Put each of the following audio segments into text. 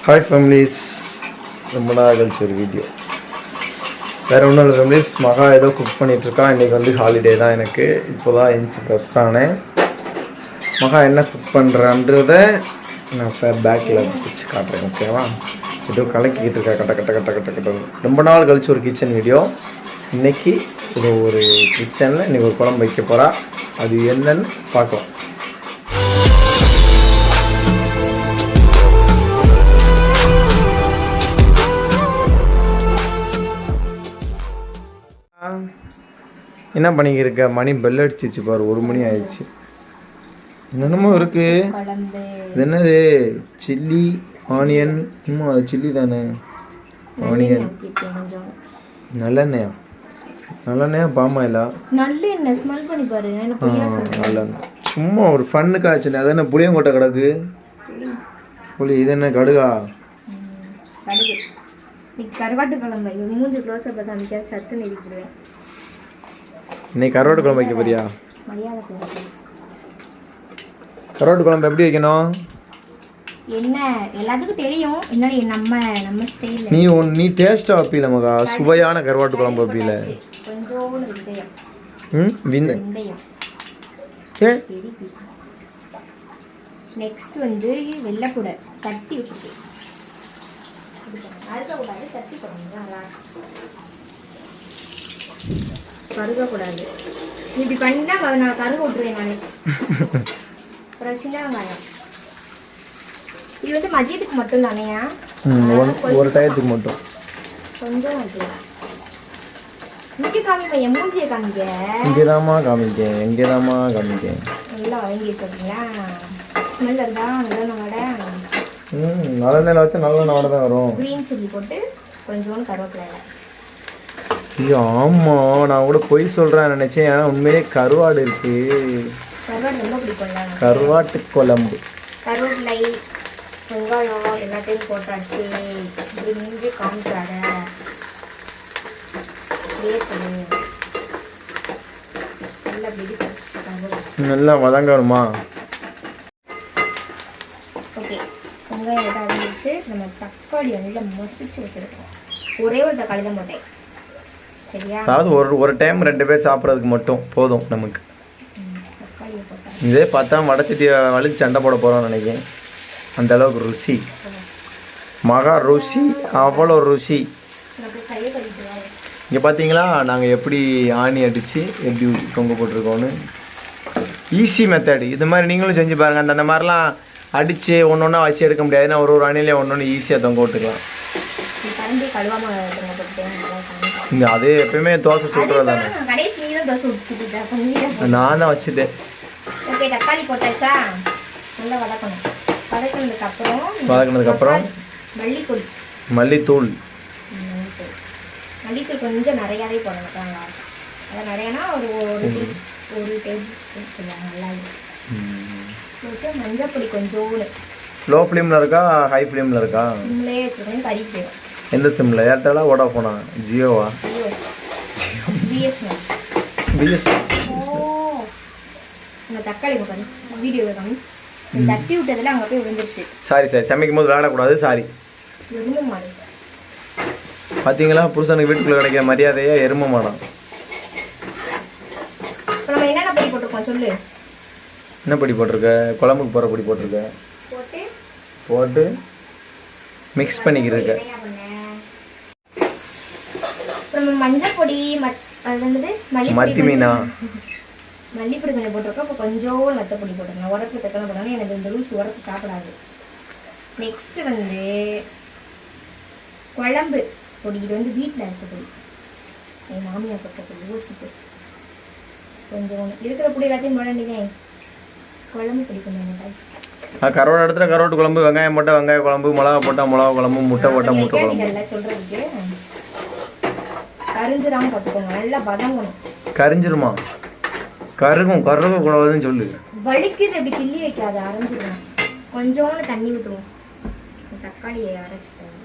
Hi families, ரொம்ப நாள் கழிச்சு ஒரு வீடியோ. வேறு ஒன்றும் இல்லை ஃபேமிலிஸ், மகா ஏதோ குக் பண்ணிகிட்ருக்கான். இன்றைக்கி வந்து ஹாலிடே தான் எனக்கு. இப்போ தான் எஞ்சி ப்ரெஸ் ஆனேன். மகா என்ன குக் பண்ணுறான்றத நான் இப்போ பேக்கில் வச்சு காட்டுறேன், ஓகேவா? ஏதோ கலக்கிக்கிட்டு இருக்கா கட்ட கட்ட கட்ட கட்ட கட்ட. ரொம்ப நாள் கழிச்சு ஒரு கிச்சன் வீடியோ. இன்றைக்கி இது ஒரு கிச்சனில் இன்றைக்கி ஒரு குழம்பு வைக்க போகிறா. அது என்னன்னு பார்க்கலாம். என்ன பண்ணிக்கிருக்க? மணி பெல் அடிச்சிச்சு பாரு, 1 மணி ஆயிடுச்சு. என்னென்னமோ இருக்கு. இது என்னது? Chilli onion. இன்னும் அது சில்லி தானே? ஆனியன். நல்லெண்ணெயா? நல்லெண்ணெயா பாமாயிலா? நல்லெண்ணெய் ஸ்மெல் பண்ணி பாரு. நல்லெண்ணெய் சும்மா ஒரு ஃபன்னுக்கு ஆச்சுண்ணே. அது என்ன புளியங்கொட்டை கிடக்கு? புளி. இது என்ன கடுகா? கடுகு. நீ கருவாட்டு குழம்பு மூஞ்சி க்ளோஸ் அப் காமிக்க சத்து நெடிக்கிறேன். இன்னைக்கு கருவாட்டு குழம்பு வைக்க போறியா? கருவாட்டு குழம்பு எப்படி வைக்கணும்? என்ன எல்லாத்துக்கும் தெரியும். நம்ம ஸ்டைல்ல நீ டேஸ்டா வைப்பீல மகா, சுவையான கருவாட்டு குழம்பு வைப்பீல. கொஞ்சோண்டு வெந்தயம். நெக்ஸ்ட் வந்து வெள்ளைப்பூடை தட்டி வச்சிருக்கேன். அறுக்கக்கூடாது, தட்டி போடணும். கருகக்கூடாது. நீ இப்படி பண்ணிட்டா நான் கருக விட்டுருவேன் நானே. அப்புறம் சின்ன வெங்காயம். இது வந்து மதியத்துக்கு மட்டும் தானேயா? ஒரு டயத்துக்கு மட்டும் கொஞ்சம் மட்டும். இங்கே காமிப்பேன், என் மூஞ்சியை காமிக்க. இங்கேதாம்மா காமிக்கேன், எங்கேதாம்மா காமிக்கேன். நல்லா வதங்கி வச்சுருக்கீங்களா? ஸ்மெல் இருந்தா நல்ல நல்ல நேரம் வச்சா நல்ல நேரம் தான் வரும். க்ரீன் சில்லி போட்டு கொஞ்சோண்டு கருவேப்பிலை. ஐயோ ஆமாம், நான் கூட பொய் சொல்கிறேன் நினச்சேன். ஏன்னா உண்மையிலே கருவாடு இருக்கு. கருவாடு ரொம்ப பிடிக்கும். கருவாட்டு குழம்பு. கருவேப்பிலை வெங்காயம் எல்லாத்தையும் போட்டாச்சு. இப்படி காமிக்காத. நல்லா வதங்கணுமா? ஓகே, வெங்காயம் எல்லாம் அரைஞ்சிச்சு. நம்ம தக்காளி வந்து மசிச்சு வச்சுருக்கோம். ஒரே ஒரு தக்காளி தான் போட்டேன், சரியா? அதாவது ஒரு டைம் 2 பேர் சாப்பிட்றதுக்கு மட்டும் போதும் நமக்கு. இதே பார்த்தா வடச்சட்டி வலிச்சு சண்டை போட போகிறோம்னு நினைக்கிறேன். அந்த அளவுக்கு ருசி. மகா ருசி, அவ்வளோ ருசி. இங்கே பார்த்தீங்களா நாங்கள் எப்படி ஆணி அடித்து எப்படி தொங்க போட்டிருக்கோன்னு. Easy method. இது மாதிரி நீங்களும் செஞ்சு பாருங்கள். அந்த மாதிரிலாம் அடித்து ஒன்று ஒன்றா வச்சு எடுக்க முடியாது. ஏன்னா ஒரு ஆணிலே ஒன்று ஒன்று ஈஸியாக தொங்க போட்டுக்கலாம். அது எப்பயுமே தோசை சுட்டுறது தானே. நான் தான் வச்சுட்டேன். ஓகே, தக்காளி போட்டாச்சா? நல்லா வதக்கணும். வதக்கினதுக்கப்புறம் மல்லித்தூள் கொஞ்சம் நிறையாவே போடணும். அது நிறையானா ஒரு டேபிள் ஸ்பூன் சொல்லுவாங்க. நல்லா போட்டு மஞ்சள் பொடி கொஞ்சோடு. லோ ஃப்ளேமில் இருக்கா ஹை ஃப்ளேமில் இருக்கா? சிம்லேயே வச்சுருக்கேன். கறி போயிடும். எந்த சிம்மில்? ஏர்டெல்லா வோடாஃபோனா ஜியோவா? பிஎஸ்என்எல். தக்காளி வீடியோ தட்டி விட்டதில் அங்கே போய் விழுந்துருச்சு. சாரி சமைக்கும் போது விளையாடக்கூடாது. சாரி. பார்த்தீங்களா, புருஷனுக்கு வீட்டுக்குள்ளே கிடைக்கிற மரியாதையா எருமை மாடம். நம்ம என்னென்ன பொடி போட்டிருக்கோம் சொல்லு. என்ன பொடி போட்டிருக்க? குழம்புக்கு போகிற பொடி போட்டிருக்க. போட்டு மிக்ஸ் பண்ணிக்கிட்டு. அப்புறம் மஞ்சள் பொடி, அது வந்து மத்தி மீனா மல்லிப்பொடி கொஞ்சம் போட்டிருக்கோம். இப்போ கொஞ்சம் மத்தப்பொடி போட்டிருக்கேன். உரப்பு தக்கலாம் போட்டாலும் எனக்கு இந்த லூஸ் உரப்பு சாப்பிடாது. நெக்ஸ்ட் வந்து குழம்பு பொடி. இது வந்து வீட்டில் அரைச்ச பொடி. என் மாமியார் போட்ட பொடி. ஊசிப்பு கொஞ்சம் இருக்கிற பொடி எல்லாத்தையும் போட வேண்டியதேன். குழம்பு பொடி கொஞ்சம். கருவாடு இடத்துல கருவாட்டு குழம்பு, வெங்காயம் போட்டால் வெங்காய குழம்பு, மிளகா போட்டால் மிளகா குழம்பு, முட்டை போட்டால் முட்டை குழம்பு. சொல்கிறதுக்கு கரிஞ்சிடாமல் பார்த்துக்கோங்க. நல்லா வதங்கணும். கரிஞ்சிருமா? கருகக்கூடாதுன்னு சொல்லு. வலிக்குது. எப்படி கிள்ளி வைக்காது, அரைஞ்சிடும். கொஞ்சோண்டு தண்ணி ஊற்றுவோம். தக்காளியை அரைச்சிக்கோங்க.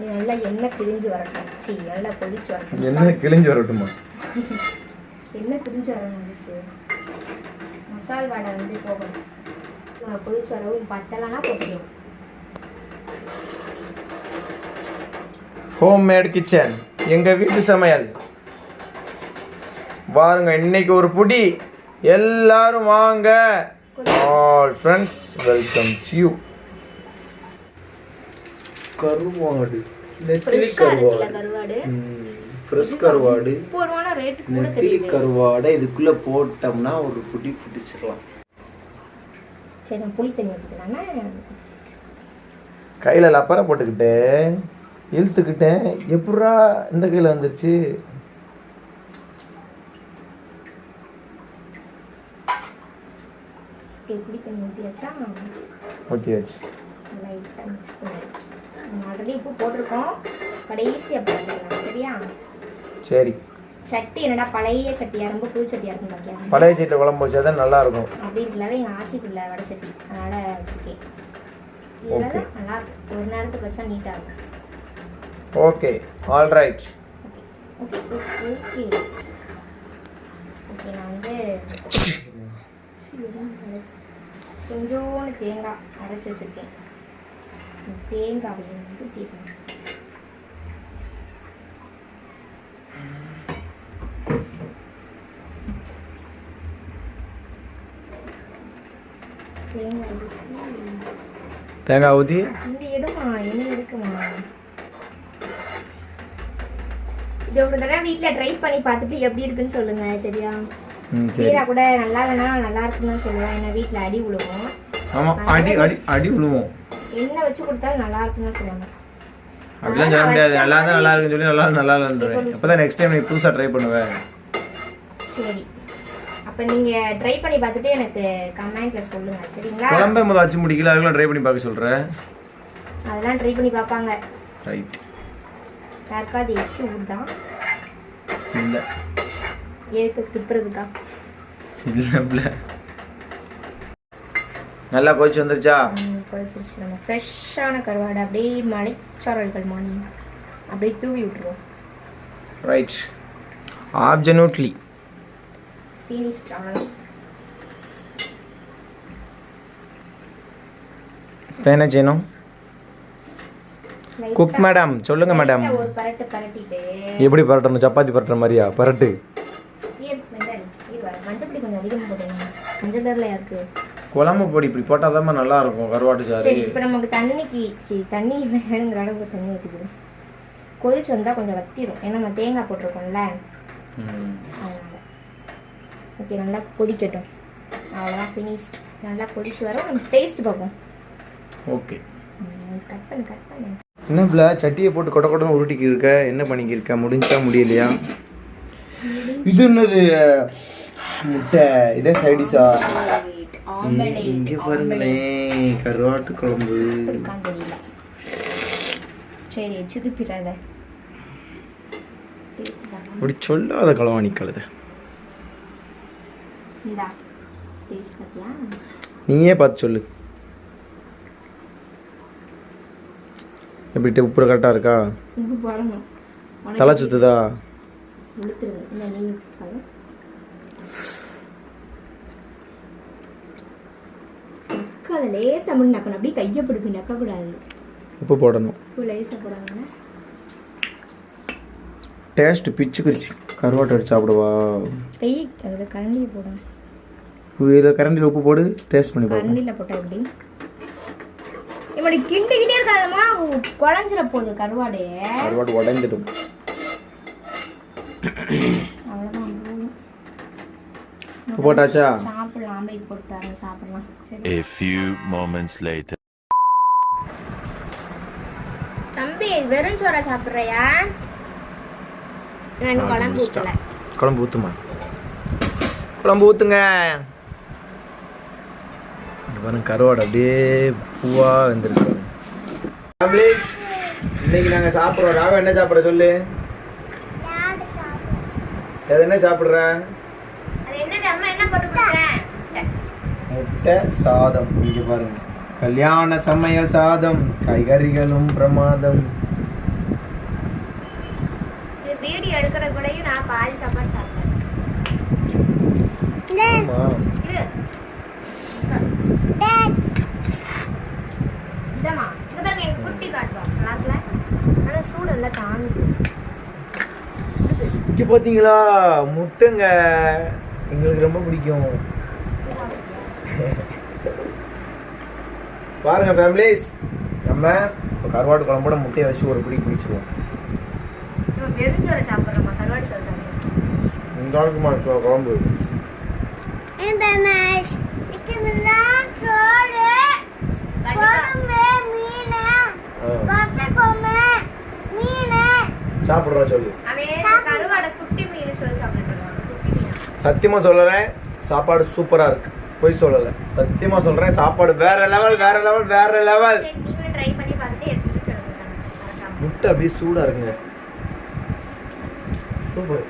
நல்லா எண்ணெய் பிரிஞ்சு வரட்டும். நல்லா கொதிச்சு வரட்டும். எண்ணெய் கிழிஞ்சு வரட்டுமா? எண்ணெய் பிரிஞ்சு வரணும். மசால் வடை வந்து போகணும். கொதிச்ச அளவு பத்தலைன்னா போட்டுக்கணும். ஹோம்மேட் கிச்சன், எங்கள் வீட்டு சமையல். வாருங்க, இன்னைக்கு ஒரு புடி. எல்லாரும் வாங்க. All friends welcomes you. கருவாடு, நெத்திலி கருவாடு, ஃப்ரெஷ் கருவாடு, நெத்திலி கருவாடை இதுக்குள்ளே போட்டோம்னா ஒரு புடி பிடிச்சிடலாம். சரி, புளி தண்ணி ஊற்றிக்கலாம்னா கையில் லப்பரை போட்டுக்கிட்டேன், இழுத்துக்கிட்டேன். எப்படா இந்த கையில் வந்துருச்சு? புளி தண்ணி ஊற்றியாச்சா? ஊற்றியாச்சு. லைட்டாக மிக்ஸ் பண்ணிடுறோம். ஆல்ரெடி உப்பு போட்டிருக்கோம், கடைசியாக போட்டுக்கலாம். சரியா? சரி. சட்டி என்னடா பழைய சட்டியா, ரொம்ப புது சட்டியாக இருக்கும் பார்த்தியா? பழைய சட்டியில் குழம்பு வச்சா தான் நல்லாயிருக்கும். அப்படி இருக்கலாவே எங்கள் ஆச்சிக்குள்ள வடை சட்டி, அதனால் வச்சுருக்கேன். இதெல்லாம் நல்லா இருக்கும், ஒரு நேரத்துக்கு வச்சா நீட்டாக இருக்கும். Okay, all right. Okay okay okay. நான் வந்து கொஞ்சோண்டு தேங்காய் அரைச்சி வச்சுருக்கேன். தேங்காய் ஊற்றிக்கணும். தேங்காய் ஊற்றி இந்த எடுமா என்ன இருக்குமா? இது ஒரு தடவை வீட்டில் ட்ரை பண்ணி பார்த்துட்டு எப்படி இருக்குன்னு சொல்லுங்க. சரியா? கீரை கூட நல்லா இல்லைனா நல்லா இருக்குன்னு சொல்லுவேன். ஏன்னா வீட்டில் அடி விழுவோம். ஆமாம், அடி விழுவோம். என்ன வச்சு கொடுத்தாலும் நல்லா இருக்குன்னு சொல்லுவாங்க. அப்படிலாம் சொல்ல முடியாது. நல்லா தான் நல்லா இருக்குன்னு சொல்லி நல்லா இல்லைன்றேன். அப்போ தான் நெக்ஸ்ட் டைம் நீ புதுசாக ட்ரை பண்ணுவேன். சரி, அப்போ நீங்கள் ட்ரை பண்ணி பார்த்துட்டு எனக்கு கமெண்ட்டில் சொல்லுங்கள். சரிங்களா? குழம்பு முதல் வச்சு முடிக்கல, அதுக்கெல்லாம் ட்ரை பண்ணி பார்க்க சொல்கிறேன். அதெல்லாம் ட்ரை பண்ணி பார்ப்பாங்க. ரைட். யாருக்காவது எச்சு ஊடுதான்? இல்லை. ஏற்க திப்புறதுக்கா? இல்லை. நல்லா கொதிச்சு வந்துருச்சா? கொதிச்சிருச்சு. நம்ம ஃப்ரெஷ்ஷான கருவாடை அப்படியே மலைச்சாரல்கள் மானி அப்படியே தூவி விட்டுருவோம். Right, absolutely finished. ஆனது இப்போ என்ன செய்யணும்? குக் மேடம் சொல்லுங்க மேடம். ஒரு பரட்டு பரட்டிட்டு. எப்படி பரட்டணும்? சப்பாத்தி பரட்டுற மாதிரியா? பரட்டு. மஞ்சள் பொடி கொஞ்சம் அதிகமாக போட்டேங்க. மஞ்சள் கலர்ல இருக்கு. குழம்பு பொடி இப்படி போட்டால் தான் நல்லா இருக்கும் கருவாட்டு சாறு. சரி, இப்போ நமக்கு தண்ணி வேணுங்கிற அளவுக்கு தண்ணி ஊற்றிக்குது. கொதிச்சு வந்தால் கொஞ்சம் வத்திரும், ஏன்னா நம்ம தேங்காய் போட்டிருக்கோம்ல, அதனால. ஓகே, நல்லா கொதிக்கட்டும். அவ்வளோதான், ஃபினிஷ்ட். நல்லா கொதிச்சு வரும். நம்ம டேஸ்ட் பார்ப்போம். ஓகே, கட் பண்ணு. என்ன பிள்ளை சட்டியை போட்டு கொட்ட கொட்டன்னு உருட்டிக்கு இருக்க? என்ன பண்ணிக்கிருக்க? முடிஞ்சா முடியலையா? இது என்னது? முட்டை. இதே சைடிஷா? இங்கே பாருங்களேன், கருவாட்டு குழம்பு. சரி, சுதுப்பிடாத. அப்படி சொல்லாத களவாணி கழுத. நீயே பார்த்து சொல்லு. எப்படி உப்பு கரெக்டாக இருக்கா? தலை சுத்துதா? லேசாக முடி நக்கணும், அப்படியே கையை பிடிப்பி நக்கக்கூடாது. உப்பு போடணும். உப்பு லேசாக போடாமல் டேஸ்ட் பிச்சுக்கிருச்சு. கருவாட்டை எடுத்து சாப்பிடுவா? கை அதில் கரண்டியை போடும். இதில் கரண்டியில் உப்பு போடு, டேஸ்ட் பண்ணி பாரு. கரண்டியில் போட்டால் எப்படி? இப்படி கிண்டிக்கிட்டே இருக்காதம்மா, குழஞ்சிட போகுது கருவாடு. கருவாடு உடஞ்சிடும். அவ்வளோதான். உப்பு போட்டாச்சா? சாப்பிடலாம், ஆம்லேட் போட்டு சாப்பிடலாம். A few moments later. தம்பி, வெறும் சோறா சாப்பிட்றியா? நான் குழம்பு ஊற்றல. குழம்பு ஊற்றுமா? குழம்பு ஊற்றுங்க. பாருங்க, கருவாடு அப்படியே பூவாக வந்துருக்கு. இன்னைக்கு நாங்கள் சாப்பிட்றோம். ராவா என்ன சாப்பிட்ற சொல்லு? எது என்ன சாப்பிட்ற? முட்டை சாதம். இங்கே பாருங்க, கல்யாண சமையல் சாதம், காய்கறிகளும் பிரமாதம். வீடியோ எடுக்கிறதுக்குள்ளேயும் நான் பாதி சாப்பாடு சாப்பிட்டேன். ஆமா இரு இதமா இங்க பாருங்க எங்க குட்டி காட்டுவா சலாட்ல ஆனா சூடு எல்லாம் தாங்குது இங்க பாத்தீங்களா முட்டைங்க எங்களுக்கு ரொம்ப பிடிக்கும் பாருங்க ஃபேமிலிஸ் நம்ம இப்போ கருவாட்டு குழம்போட முட்டையை வச்சு ஒரு பிடி பிடிச்சிருவோம் நம்ம வெறுஞ்சோரை சாப்பிட்றோமா கருவாடு சோறு சாப்பிட்றோம் இந்த ஆளுக்கு மாட்டோம் குழம்பு சாப்பிட்றோம் சொல்லு அவன் கருவாடை குட்டி மீன் சொல்லி சாப்பிட்டுருக்கான் குட்டி மீன் சத்தியமா சொல்றேன் சாப்பாடு சூப்பரா இருக்கு போய் சொல்லல சத்தியமா சொல்றேன் சாப்பாடு வேற லெவல் வேற லெவல் வேற லெவல் சரி நீங்களும் ட்ரை பண்ணி பார்த்துட்டு எடுத்துட்டு சொல்லுங்க முட்டை அப்படியே சூடா இருக்குங்க சூப்பர்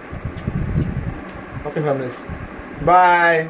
ஓகே ஃபேமிலிஸ் பாய்